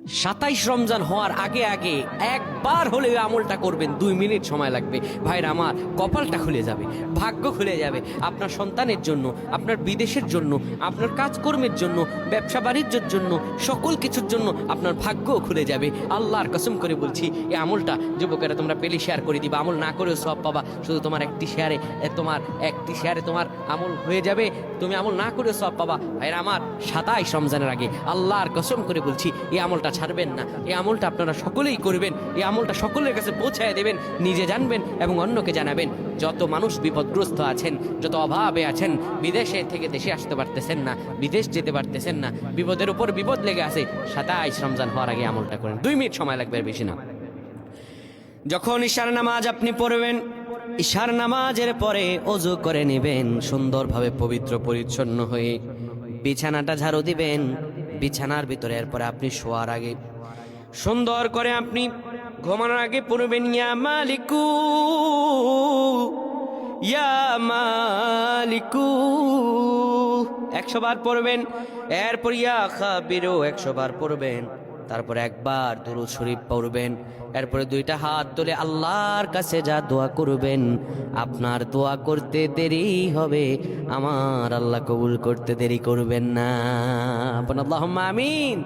27 রমজান হওয়ার আগে আগে একবার হলে ওই আমলটা করবেন, 2 মিনিট সময় লাগবে। ভাইরা আমার, কপালটা খুলে যাবে, ভাগ্য খুলে যাবে। আপনার সন্তানের জন্য, আপনার বিদেশের জন্য, আপনার কাজকর্মের জন্য, ব্যবসা বাণিজ্যের জন্য, সকল কিছুর জন্য আপনার ভাগ্যও খুলে যাবে। আল্লাহর কসম করে বলছি, এই আমলটা যুবকেরা তোমরা পেলে শেয়ার করে দিবা। আমল না করেও সব পাবা, শুধু তোমার একটি শেয়ারে তোমার আমল হয়ে যাবে। তুমি আমল না করেও সব পাবা। ভাইরা আমার, 27 রমজানের আগে আল্লাহর কসম করে বলছি, এই আমলটা ছাড়বেন না। এই আমলটা আপনারা সকলেই করবেন, এই আমলটা সকলের কাছে পৌঁছায় দেবেন, নিজে জানবেন এবং অন্যকে জানাবেন। যত মানুষ বিপদগ্রস্ত আছেন, যত অভাবে আছেন, বিদেশে থেকে দেশে আসতে পারতেছেন না, বিদেশ যেতে পারতেছেন না, বিপদের উপর বিপদ লেগে আছে, 27 রমজান হওয়ার আগে আমলটা করেন। 2 মিনিট সময় লাগবে, বেশি না। যখন ঈশার নামাজ আপনি পড়বেন, ঈশার নামাজের পরে ওযু করে নেবেন, সুন্দরভাবে পবিত্র পরিচ্ছন্ন হয়ে বিছানাটা ঝাড়ু দিবেন। বিছানার ভিতরে এরপরে আপনি শোয়ার আগে সুন্দর করে আপনি ঘুমানোর আগে পড়বেন, ইয়া মালিকু ইয়া মালিকু 100 বার পড়বেন। এরপর ইয়া খাবিরু 100 বার পড়বেন। তারপর একবার দুরূদ শরীফ পড়বেন। এরপরে 2টা হাত তুলে আল্লাহর কাছে যা দোয়া করবেন, আপনার দোয়া করতে দেরি হবে, আমার আল্লাহ কবুল করতে দেরি করবেন না। আল্লাহুম্মা আমিন।